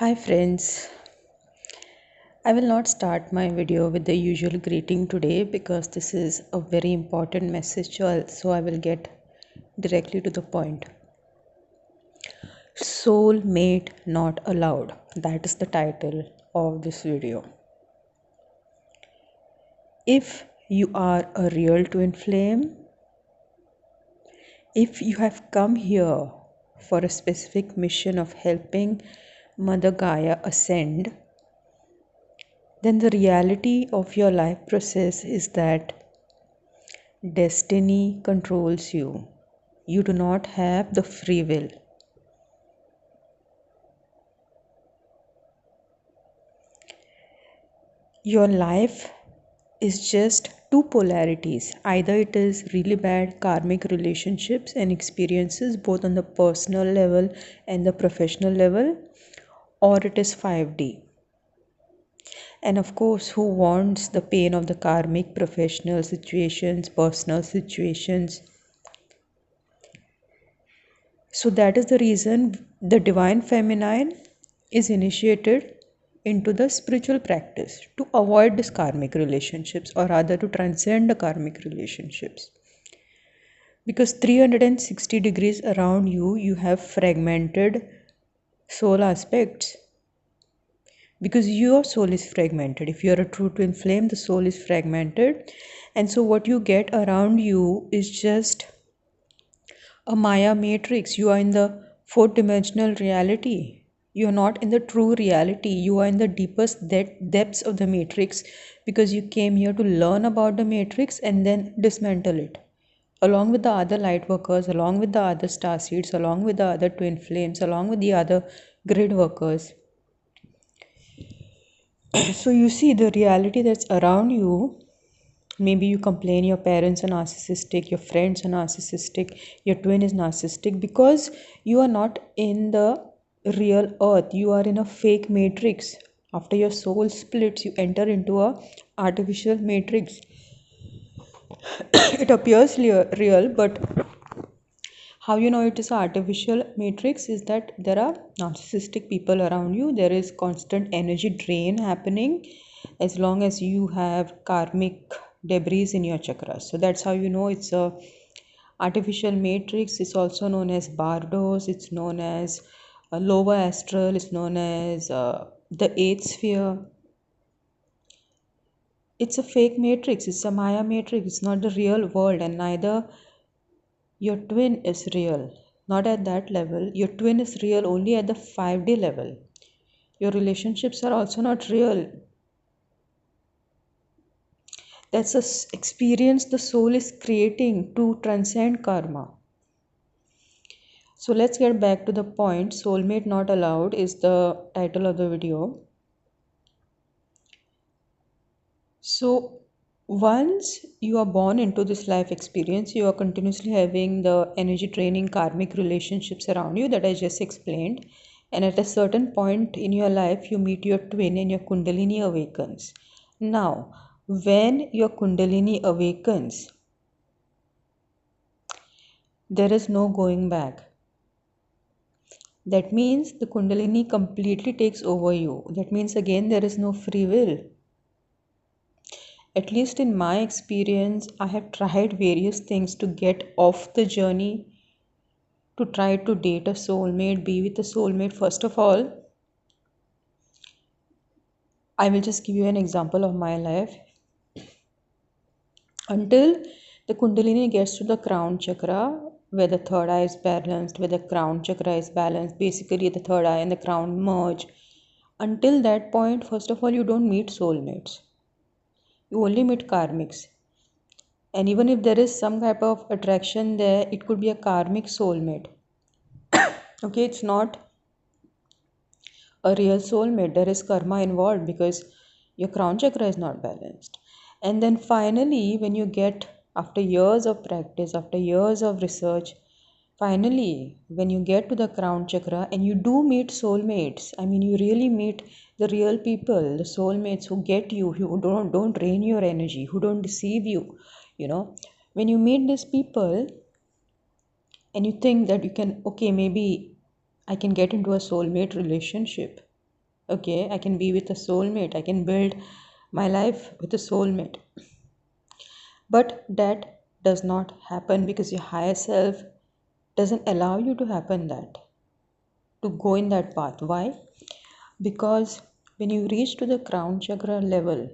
Hi friends, I will not start my video with the usual greeting today because this is a very important message, so I will get directly to the point. Soulmate not allowed. That is the title of this video. If you are a real twin flame, if you have come here for a specific mission of helping Mother Gaia ascend, then the reality of your life process is that destiny controls you. You do not have the free will. Your life is just two polarities. Either it is really bad karmic relationships and experiences, both on the personal level and the professional level, or it is 5D. And of course, who wants the pain of the karmic professional situations, personal situations? So that is the reason the divine feminine is initiated into the spiritual practice to avoid these karmic relationships, or rather to transcend the karmic relationships. Because 360 degrees around you, you have fragmented soul aspects. Because your soul is fragmented. If you are a true twin flame, the soul is fragmented. And so what you get around you is just a Maya matrix. You are in the fourth dimensional reality. You are not in the true reality. You are in the deepest depths of the matrix because you came here to learn about the matrix and then dismantle it. Along with the other light workers, along with the other star seeds, along with the other twin flames, along with the other grid workers. So you see the reality that's around you. Maybe you complain your parents are narcissistic, your friends are narcissistic, your twin is narcissistic because you are not in the real earth. You are in a fake matrix. After your soul splits, you enter into a artificial matrix. It appears real, but how you know it is an artificial matrix is that there are narcissistic people around you. There is constant energy drain happening as long as you have karmic debris in your chakras. So that's how you know it's a artificial matrix. It's also known as bardos. It's known as lower astral. It's known as the eighth sphere. It's a fake matrix. It's a Maya matrix. It's not the real world, and neither your twin is real. Not at that level. Your twin is real only at the 5D level. Your relationships are also not real. That's an experience the soul is creating to transcend karma. So let's get back to the point. Soulmate not allowed is the title of the video. So once you are born into this life experience, you are continuously having the energy draining karmic relationships around you that I just explained. And at a certain point in your life, you meet your twin and your Kundalini awakens. Now, when your Kundalini awakens, there is no going back. That means the Kundalini completely takes over you. That means again there is no free will. At least in my experience, I have tried various things to get off the journey, to try to date a soulmate, be with a soulmate. First of all, I will just give you an example of my life. Until the Kundalini gets to the crown chakra, where the third eye is balanced, where the crown chakra is balanced, basically the third eye and the crown merge. Until that point, first of all, you don't meet soulmates. You only meet karmics. And even if there is some type of attraction there, it could be a karmic soulmate. Okay, it's not a real soulmate. There is karma involved because your crown chakra is not balanced. And then finally, when you get, after years of practice, after years of research, finally, when you get to the crown chakra and you do meet soulmates, I mean, you really meet the real people, the soulmates who get you, who don't drain your energy, who don't deceive you, when you meet these people and you think that you can, okay, maybe I can get into a soulmate relationship. Okay, I can be with a soulmate, I can build my life with a soulmate. But that does not happen because your higher self doesn't allow you to happen that, to go in that path. Why? Because when you reach to the crown chakra level,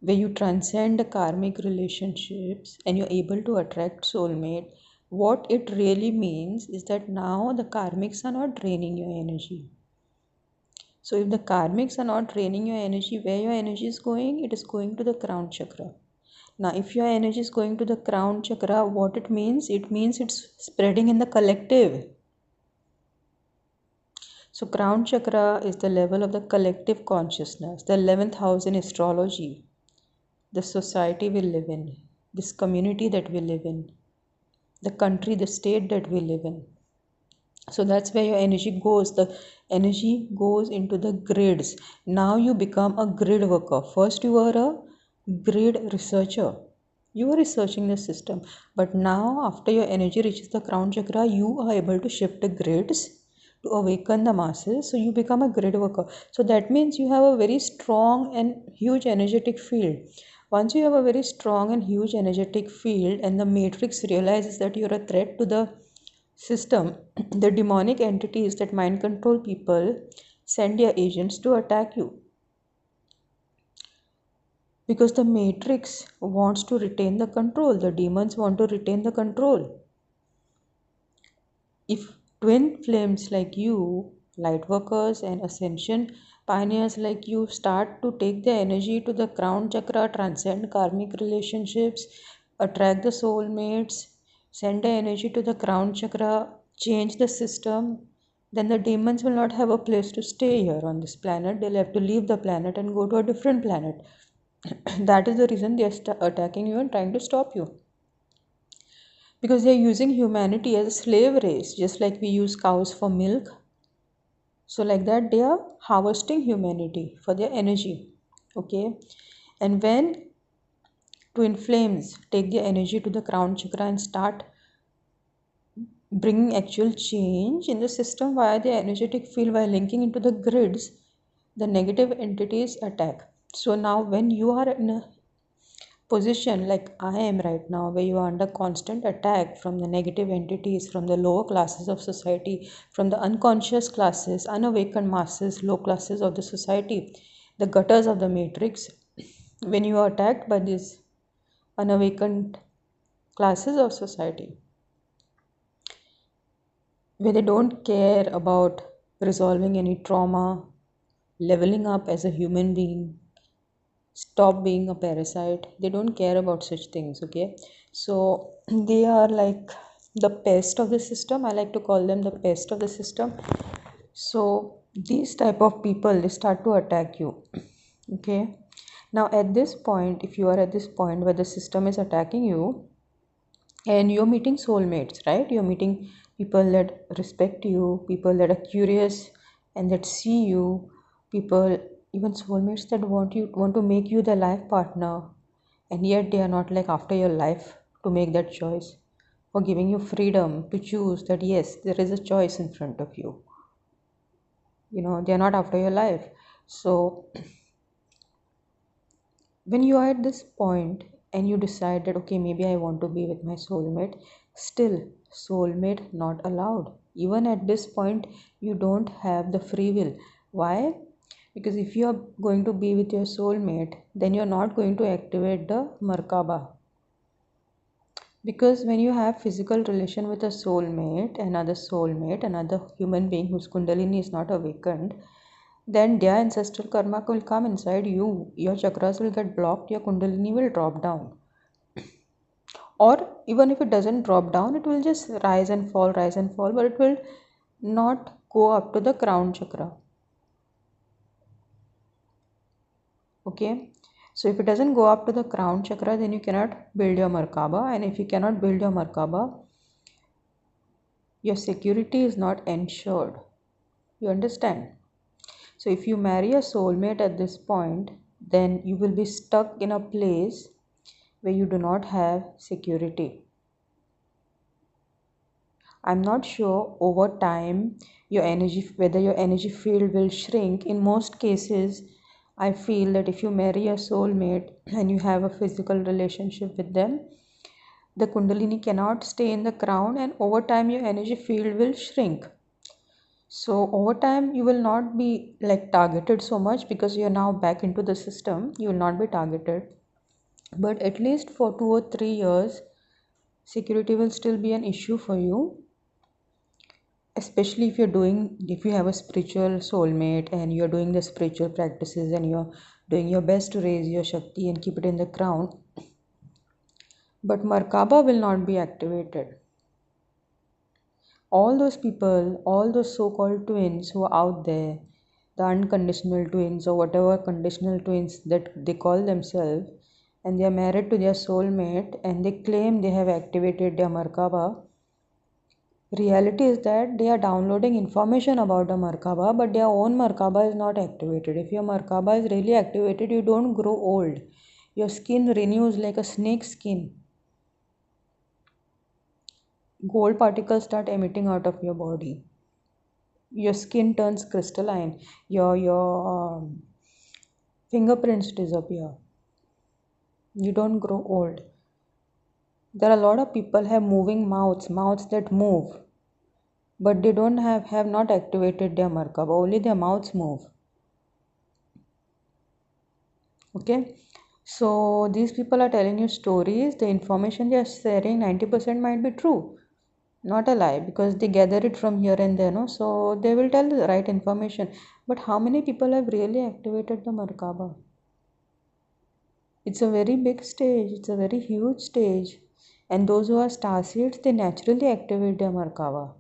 where you transcend the karmic relationships and you're able to attract soulmate, what it really means is that now the karmics are not draining your energy. So if the karmics are not draining your energy, where your energy is going, it is going to the crown chakra. Now if your energy is going to the crown chakra, what it means it's spreading in the collective. So crown chakra is the level of the collective consciousness, the 11th house in astrology, the society we live in, this community that we live in, the country, the state that we live in. So that's where your energy goes. The energy goes into the grids. Now you become a grid worker. First you were a grid researcher. You were researching the system. But now after your energy reaches the crown chakra, you are able to shift the grids to awaken the masses. So you become a grid worker. So that means you have a very strong and huge energetic field. Once you have a very strong and huge energetic field and the matrix realizes that you're a threat to the system, the demonic entities that mind control people send their agents to attack you. Because the matrix wants to retain the control, the demons want to retain the control. If twin flames like you, light workers and ascension pioneers like you, start to take the energy to the crown chakra, transcend karmic relationships, attract the soulmates, send the energy to the crown chakra, change the system, then the demons will not have a place to stay here on this planet. They'll have to leave the planet and go to a different planet. That is the reason they are attacking you and trying to stop you. Because they are using humanity as a slave race, just like we use cows for milk. So like that, they are harvesting humanity for their energy. Okay. And when twin flames take their energy to the crown chakra and start bringing actual change in the system via the energetic field, while linking into the grids, the negative entities attack. So now when you are in a position like I am right now, where you are under constant attack from the negative entities, from the lower classes of society, from the unconscious classes, unawakened masses, low classes of the society, the gutters of the matrix, when you are attacked by these unawakened classes of society, where they don't care about resolving any trauma, leveling up as a human being, stop being a parasite, they don't care about such things. Okay, so they are like the pest of the system. I like to call them the pest of the system. So these type of people, they start to attack you. Okay, now at this point, if you are at this point where the system is attacking you and you're meeting soulmates, right? You're meeting people that respect you, people that are curious and that see you, people, even soulmates that want to make you their life partner, and yet they are not like after your life to make that choice, or giving you freedom to choose that yes, there is a choice in front of you. They are not after your life. So when you are at this point and you decide that okay, maybe I want to be with my soulmate, still soulmate not allowed. Even at this point you don't have the free will. Why? Because if you are going to be with your soulmate, then you're not going to activate the Merkaba. Because when you have physical relation with a soulmate, another human being whose Kundalini is not awakened, then their ancestral karma will come inside you. Your chakras will get blocked, your Kundalini will drop down. Or even if it doesn't drop down, it will just rise and fall, but it will not go up to the crown chakra. Okay, so if it doesn't go up to the crown chakra, then you cannot build your Merkaba, and if you cannot build your Merkaba, your security is not ensured. You understand? So if you marry a soulmate at this point, then you will be stuck in a place where you do not have security. I'm not sure over time whether your energy field will shrink. In most cases, I feel that if you marry a soulmate and you have a physical relationship with them, the Kundalini cannot stay in the crown, and over time your energy field will shrink. So over time you will not be like targeted so much because you are now back into the system. You will not be targeted, but at least for 2 or 3 years security will still be an issue for you, especially if you have a spiritual soulmate and you're doing the spiritual practices and you're doing your best to raise your Shakti and keep it in the crown, but Merkaba will not be activated. All those people, all those so-called twins who are out there, the unconditional twins or whatever conditional twins that they call themselves, and they are married to their soulmate and they claim they have activated their Merkaba. Reality is that they are downloading information about the Merkaba, but their own Merkaba is not activated. If your Merkaba is really activated, you don't grow old. Your skin renews like a snake skin. Gold particles start emitting out of your body. Your skin turns crystalline. Your fingerprints disappear. You don't grow old. There are a lot of people have moving mouths that move, but they don't have not activated their Merkaba. Only their mouths move. Okay, so these people are telling you stories. The information they are sharing, 90% might be true, not a lie, because they gather it from here and there, no? So they will tell the right information. But how many people have really activated the Merkaba? It's a very big stage, it's a very huge stage. And those who are starseeds, they naturally activate their Merkaba.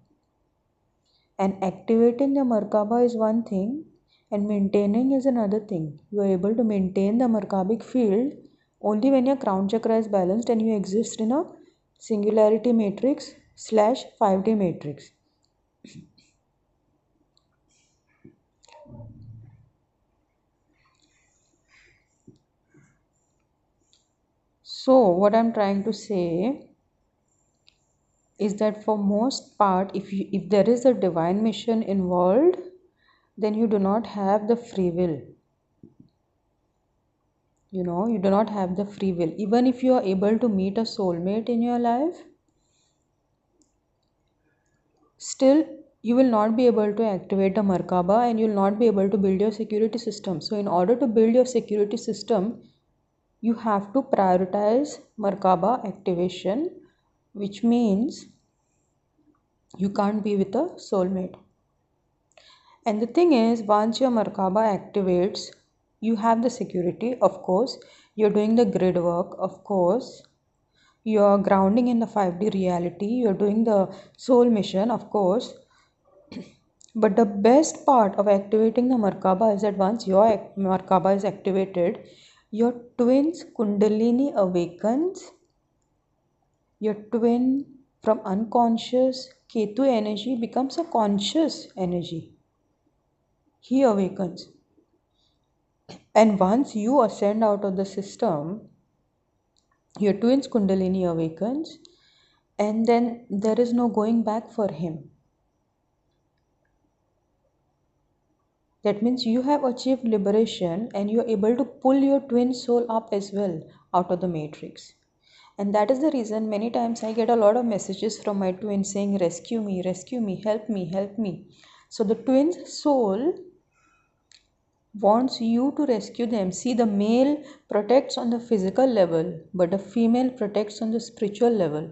And activating the Merkaba is one thing, and maintaining is another thing. You are able to maintain the Merkabic field only when your crown chakra is balanced and you exist in a singularity matrix / 5D matrix. So what I'm trying to say is that for most part, if there is a divine mission involved, then you do not have the free will. You do not have the free will. Even if you are able to meet a soulmate in your life, still you will not be able to activate a Merkaba and you will not be able to build your security system. So in order to build your security system, you have to prioritize Merkaba activation, which means you can't be with a soulmate. And the thing is, once your Merkaba activates, you have the security, of course. You're doing the grid work, of course. You're grounding in the 5D reality. You're doing the soul mission, of course. But the best part of activating the Merkaba is that once your Merkaba is activated, your twin's Kundalini awakens. Your twin from unconscious Ketu energy becomes a conscious energy. He awakens. And once you ascend out of the system, your twin's Kundalini awakens, and then there is no going back for him. That means you have achieved liberation and you are able to pull your twin soul up as well out of the matrix. And that is the reason many times I get a lot of messages from my twin saying, rescue me, help me, help me. So the twin soul wants you to rescue them. See, the male protects on the physical level, but the female protects on the spiritual level.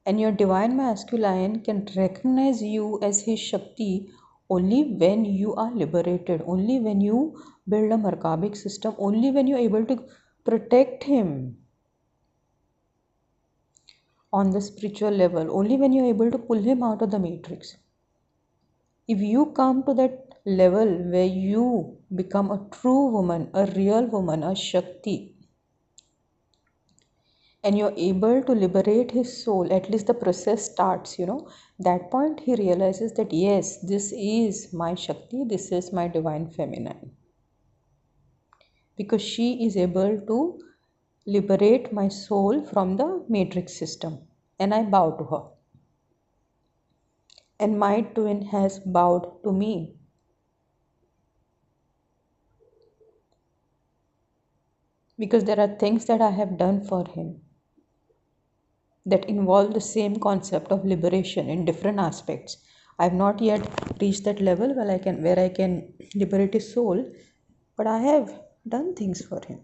And your divine masculine can recognize you as his Shakti only when you are liberated, only when you build a Merkabic system, only when you are able to protect him on the spiritual level, only when you are able to pull him out of the matrix. If you come to that level where you become a true woman, a real woman, a Shakti, and you're able to liberate his soul, at least the process starts, that point he realizes that yes, this is my Shakti, this is my divine feminine. Because she is able to liberate my soul from the matrix system, and I bow to her. and my twin has bowed to me. Because there are things that I have done for him that involve the same concept of liberation in different aspects. I have not yet reached that level where I can liberate his soul, but I have done things for him.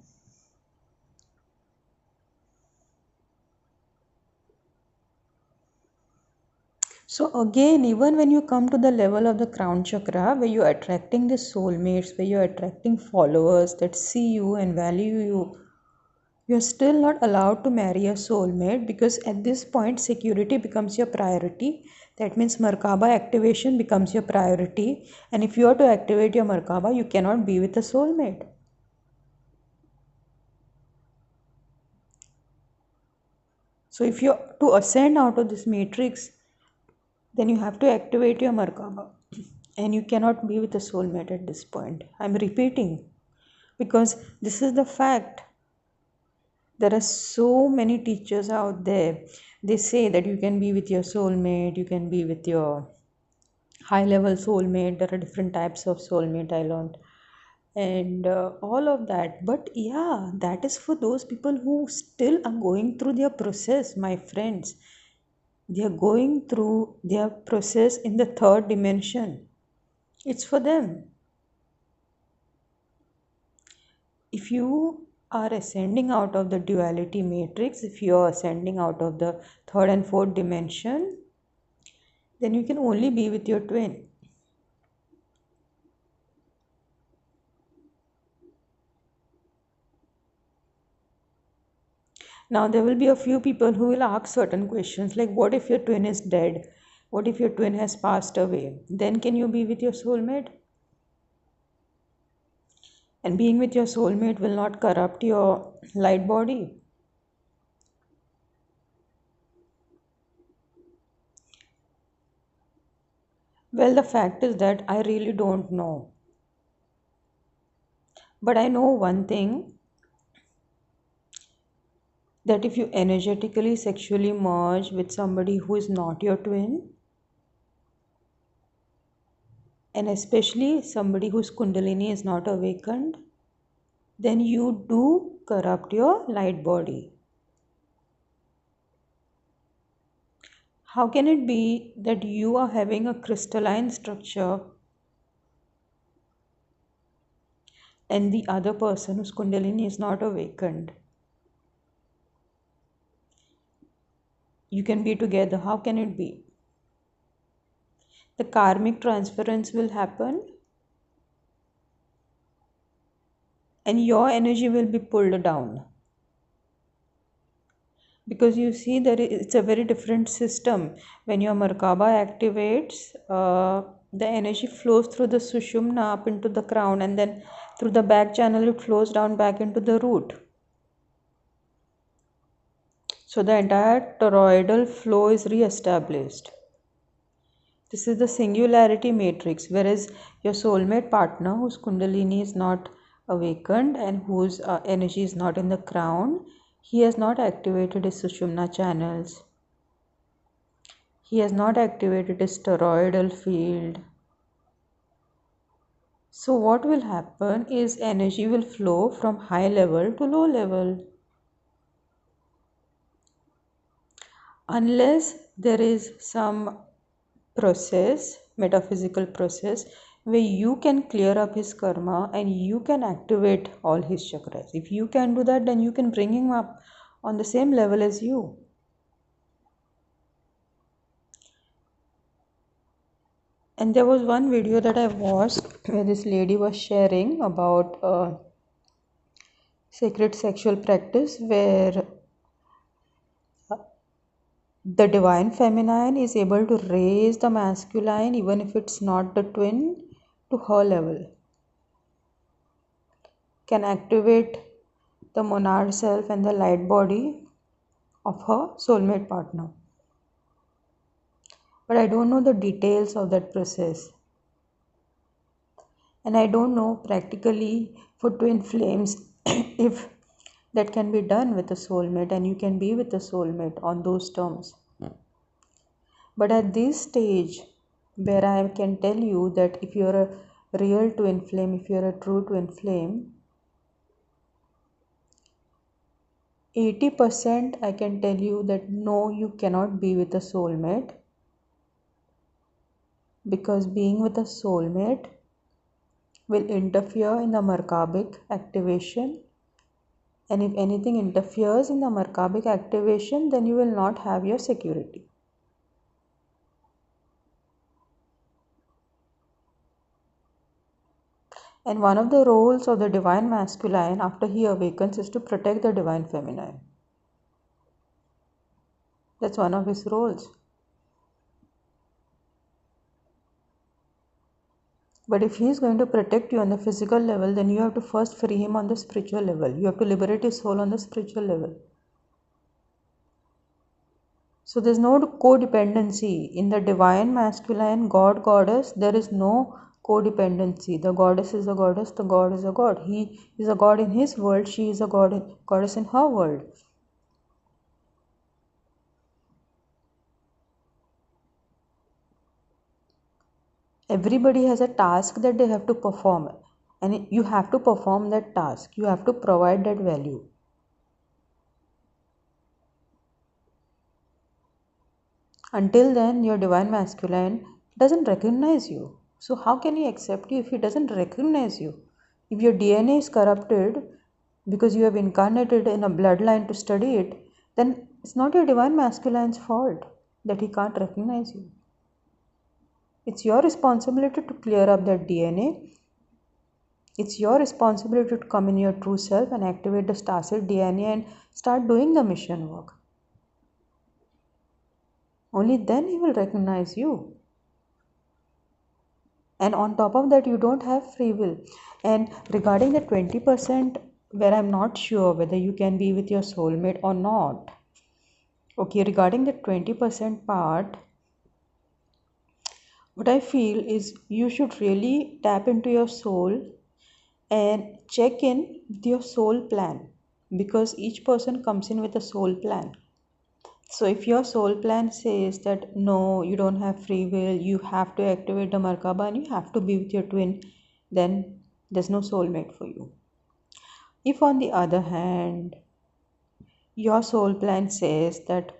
So again, even when you come to the level of the crown chakra, where you're attracting the soulmates, where you're attracting followers that see you and value you, you're still not allowed to marry a soulmate, because at this point security becomes your priority. That means Merkaba activation becomes your priority, and if you are to activate your Merkaba, you cannot be with a soulmate. So if you're to ascend out of this matrix, then you have to activate your Merkaba, and you cannot be with a soulmate at this point. I'm repeating, because this is the fact. There are so many teachers out there. They say that you can be with your soulmate, you can be with your high level soulmate. There are different types of soulmate I learned, and all of that. But yeah, that is for those people who still are going through their process, my friends. They are going through their process in the third dimension. It's for them. If you are ascending out of the duality matrix, if you are ascending out of the third and fourth dimension, then you can only be with your twin. Now there will be a few people who will ask certain questions like, what if your twin is dead? What if your twin has passed away? Then can you be with your soulmate? And being with your soulmate will not corrupt your light body. Well, the fact is that I really don't know. But I know one thing, that if you energetically sexually merge with somebody who is not your twin, and especially somebody whose Kundalini is not awakened, then you do corrupt your light body. How can it be that you are having a crystalline structure and the other person whose Kundalini is not awakened? You can be together. How can it be? The karmic transference will happen and your energy will be pulled down. Because you see, it's a very different system. When your Merkaba activates, the energy flows through the Sushumna up into the crown, and then through the back channel it flows down back into the root. So the entire toroidal flow is re-established. This is the singularity matrix, whereas your soulmate partner whose Kundalini is not awakened and whose energy is not in the crown, he has not activated his Sushumna channels. He has not activated his toroidal field. So what will happen is energy will flow from high level to low level. Unless there is some process, metaphysical process, where you can clear up his karma and you can activate all his chakras. If you can do that, then you can bring him up on the same level as you. And there was one video that I watched where this lady was sharing about sacred sexual practice where the divine feminine is able to raise the masculine, even if it's not the twin, to her level. Can activate the monad self and the light body of her soulmate partner. But I don't know the details of that process. And I don't know practically for twin flames if that can be done with a soulmate and you can be with a soulmate on those terms. But at this stage, where I can tell you that if you're a real twin flame, if you're a true twin flame, 80% I can tell you that no, you cannot be with a soulmate, because being with a soulmate will interfere in the Merkaba activation, and if anything interferes in the Merkaba activation, then you will not have your security. And one of the roles of the divine masculine after he awakens is to protect the divine feminine. That's one of his roles. But if he is going to protect you on the physical level, then you have to first free him on the spiritual level. You have to liberate his soul on the spiritual level. So there's no codependency. In the divine masculine God goddess, there is no codependency. The goddess is a goddess, the god is a god. He is a god in his world, she is a goddess in her world. Everybody has a task that they have to perform, and you have to perform that task. You have to provide that value. Until then, your divine masculine doesn't recognize you. So how can he accept you if he doesn't recognize you? If your DNA is corrupted because you have incarnated in a bloodline to study it, then it's not your divine masculine's fault that he can't recognize you. It's your responsibility to clear up that DNA. It's your responsibility to come in your true self and activate the starseed DNA and start doing the mission work. Only then he will recognize you. And on top of that, you don't have free will. And regarding the 20%, where I'm not sure whether you can be with your soulmate or not. Okay, regarding the 20% part, what I feel is you should really tap into your soul and check in with your soul plan, because each person comes in with a soul plan. So if your soul plan says that no, you don't have free will, you have to activate the Merkaba and you have to be with your twin, then there's no soulmate for you. If on the other hand, your soul plan says that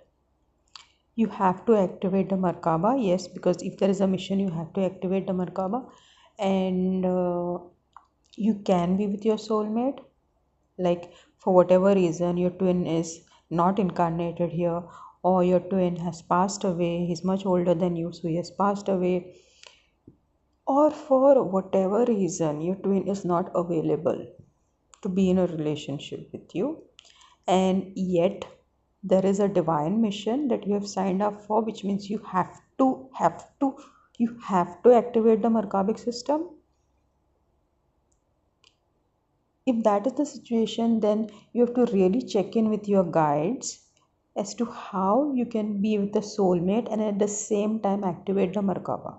you have to activate the Merkaba, yes, because if there is a mission, you have to activate the Merkaba, and you can be with your soulmate, like for whatever reason your twin is not incarnated here, or your twin has passed away, he's much older than you, so he has passed away, or for whatever reason your twin is not available to be in a relationship with you, and yet there is a divine mission that you have signed up for, which means you have to activate the Merkabic system. If that is the situation, then you have to really check in with your guides as to how you can be with the soulmate and at the same time activate the Merkaba.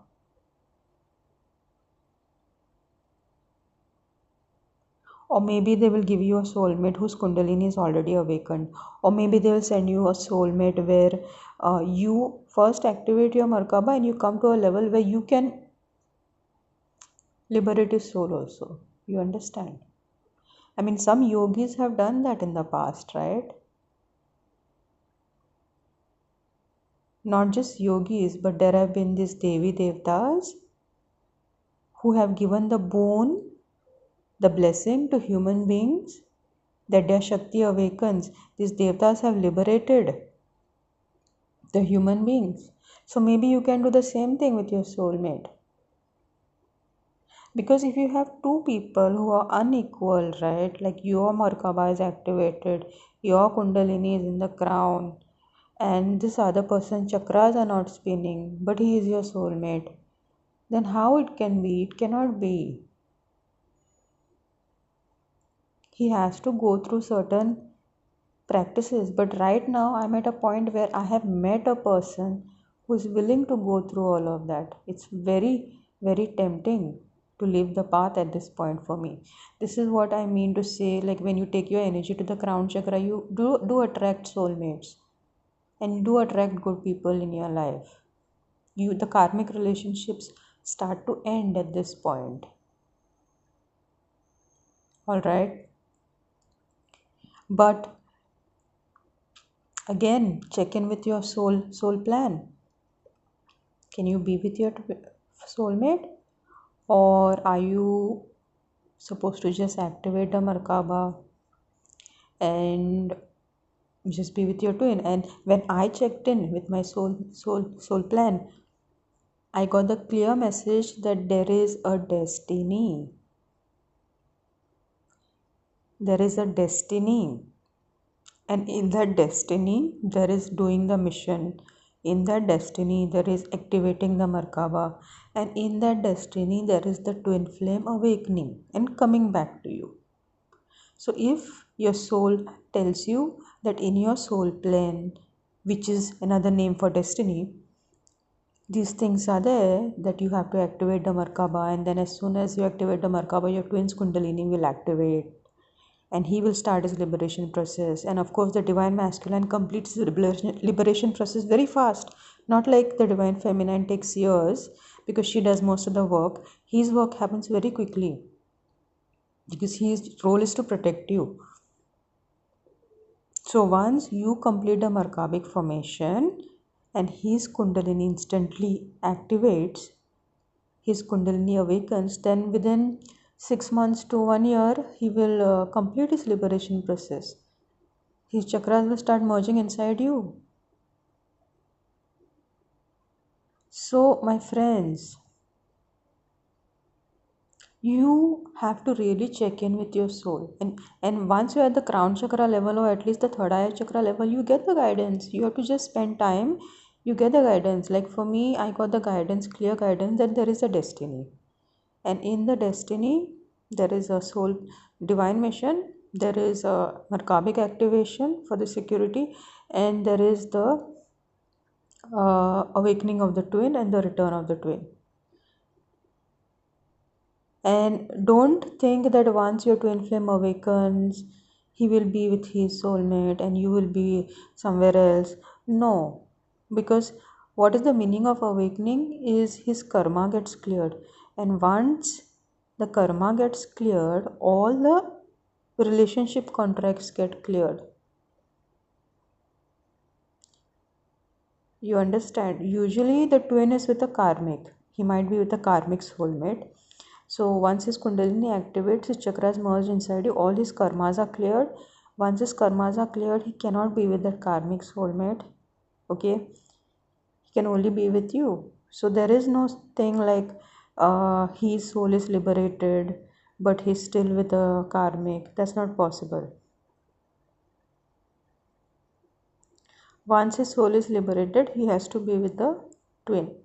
Or maybe they will give you a soulmate whose Kundalini is already awakened. Or maybe they will send you a soulmate where you first activate your Merkaba and you come to a level where you can liberate your soul also. You understand? I mean, some yogis have done that in the past, right? Not just yogis, but there have been these Devi Devtas who have given the boon, the blessing to human beings that their Shakti awakens. These Devtas have liberated the human beings. So maybe you can do the same thing with your soulmate. Because if you have two people who are unequal, right, like your Merkaba is activated, your Kundalini is in the crown, and this other person's chakras are not spinning, but he is your soulmate, then how it can be? It cannot be. He has to go through certain practices. But right now, I'm at a point where I have met a person who is willing to go through all of that. It's very, very tempting to leave the path at this point for me. This is what I mean to say, like when you take your energy to the crown chakra, you do attract soulmates and you do attract good people in your life. The karmic relationships start to end at this point. All right. But again, check in with your soul plan. Can you be with your soulmate, or are you supposed to just activate the Merkaba and just be with your twin? And when I checked in with my soul plan, I got the clear message that there is a destiny. There is a destiny. And in that destiny, there is doing the mission. In that destiny, there is activating the Merkaba. And in that destiny, there is the twin flame awakening and coming back to you. So if your soul tells you that in your soul plane, which is another name for destiny, these things are there, that you have to activate the Merkaba, and then as soon as you activate the Merkaba, your twin's Kundalini will activate and he will start his liberation process. And of course, the divine masculine completes the liberation process very fast, not like the divine feminine takes years, because she does most of the work. His work happens very quickly because his role is to protect you. So once you complete the Merkabic formation and his Kundalini instantly activates, his Kundalini awakens, then within 6 months to 1 year, he will complete his liberation process. His chakras will start merging inside you. So, my friends, you have to really check in with your soul. And once you're at the crown chakra level, or at least the third eye chakra level, you get the guidance. You have to just spend time. You get the guidance. Like for me, I got the guidance, clear guidance, that there is a destiny. And in the destiny, there is a soul divine mission, there is a Merkabic activation for the security, and there is the awakening of the twin and the return of the twin. And don't think that once your twin flame awakens, he will be with his soulmate and you will be somewhere else. No, because what is the meaning of awakening is his karma gets cleared. And once the karma gets cleared, all the relationship contracts get cleared. You understand? Usually the twin is with a karmic. He might be with a karmic soulmate. So once his Kundalini activates, his chakras merge inside you, all his karmas are cleared. Once his karmas are cleared, he cannot be with that karmic soulmate. Okay? He can only be with you. So there is no thing like his soul is liberated, but he's still with a karmic. That's not possible. Once his soul is liberated, he has to be with the twin.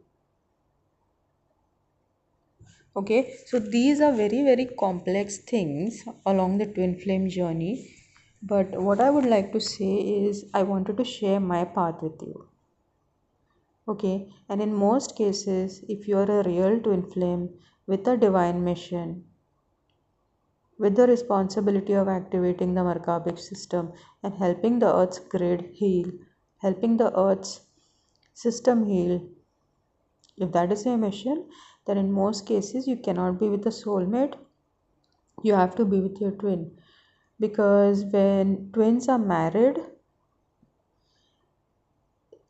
Okay, so these are very complex things along the twin flame journey, but what I would like to say is I wanted to share my path with you. Okay, and in most cases, if you are a real twin flame with a divine mission, with the responsibility of activating the Merkabic system and helping the earth's grid heal, helping the earth's system heal, if that is your mission, then in most cases you cannot be with a soulmate. You have to be with your twin, because when twins are married,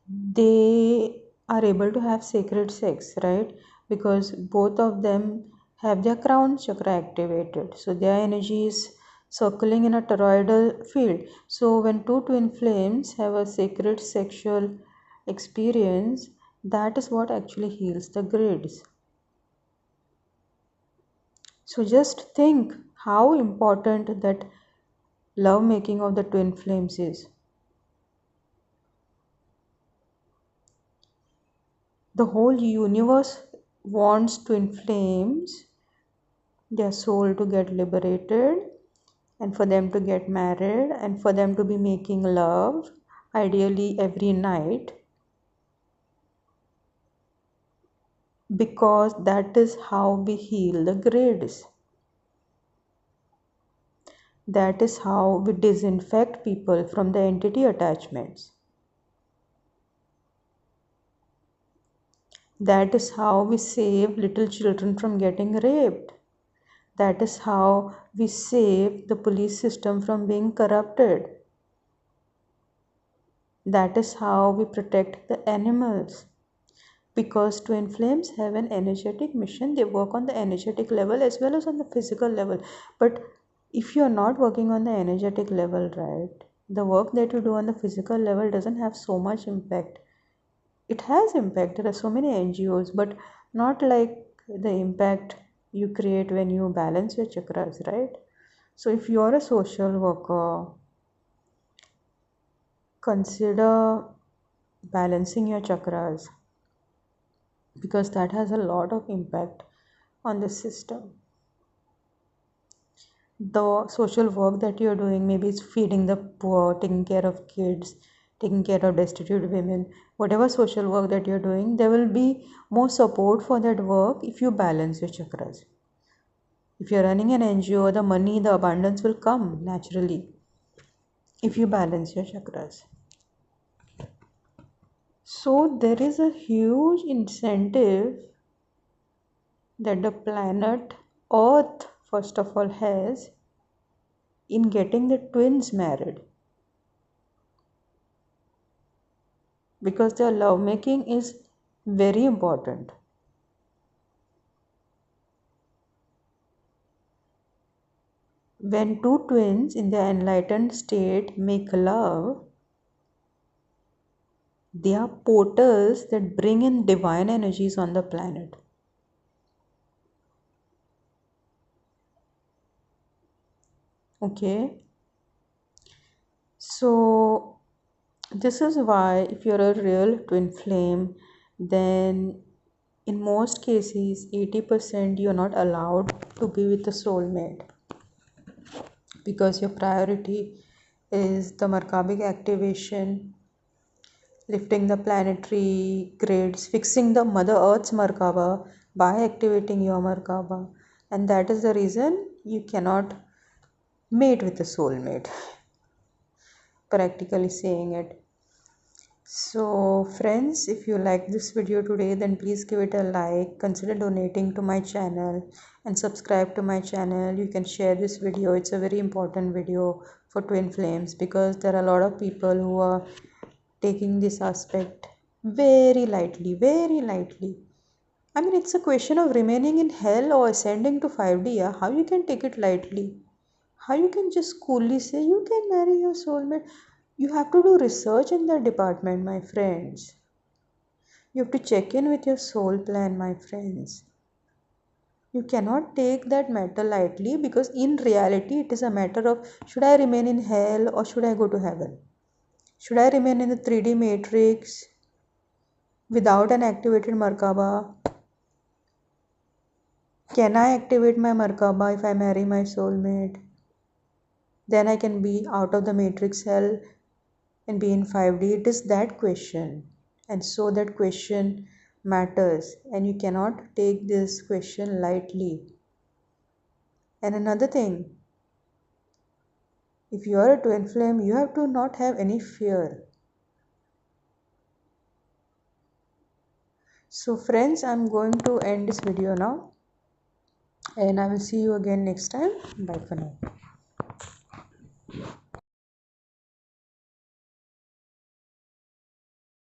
they are able to have sacred sex, right? Because both of them have their crown chakra activated, so their energy is circling in a toroidal field. So when two twin flames have a sacred sexual experience, that is what actually heals the grids. So just think how important that love making of the twin flames is. The whole universe wants twin flames, their soul to get liberated, and for them to get married, and for them to be making love, ideally every night, because that is how we heal the grids. That is how we disinfect people from the entity attachments. That is how we save little children from getting raped. That is how we save the police system from being corrupted. That is how we protect the animals. Because twin flames have an energetic mission, they work on the energetic level as well as on the physical level. But if you're not working on the energetic level, right, the work that you do on the physical level doesn't have so much impact. It has impact. There are so many NGOs, but not like the impact you create when you balance your chakras, right? So if you're a social worker, consider balancing your chakras, because that has a lot of impact on the system. The social work that you're doing, maybe it's feeding the poor, taking care of kids, taking care of destitute women, whatever social work that you're doing, there will be more support for that work if you balance your chakras. If you're running an NGO, the money, the abundance will come naturally if you balance your chakras. So there is a huge incentive that the planet Earth, first of all, has in getting the twins married, because their lovemaking is very important. When two twins in their enlightened state make love, they are portals that bring in divine energies on the planet. Okay, so this is why if you're a real twin flame, then in most cases 80% you're not allowed to be with a soulmate, because your priority is the Merkaba activation, lifting the planetary grids, fixing the Mother Earth's Merkaba by activating your Merkaba. And that is the reason you cannot mate with a soulmate, practically saying it. So friends, if you like this video today, then please give it a like, consider donating to my channel and subscribe to my channel. You can share this video. It's a very important video for twin flames, because there are a lot of people who are taking this aspect very lightly, very lightly. I mean, it's a question of remaining in hell or ascending to 5D. Yeah? How you can take it lightly? How you can just coolly say you can marry your soulmate? You have to do research in that department, my friends. You have to check in with your soul plan, my friends. You cannot take that matter lightly, because in reality it is a matter of, should I remain in hell or should I go to heaven? Should I remain in the 3D matrix without an activated Merkaba? Can I activate my Merkaba if I marry my soulmate? Then I can be out of the matrix hell and be in 5D. It is that question. And so that question matters, and you cannot take this question lightly. And another thing, if you are a twin flame, you have to not have any fear. So friends, I'm going to end this video now, and I will see you again next time. Bye for now.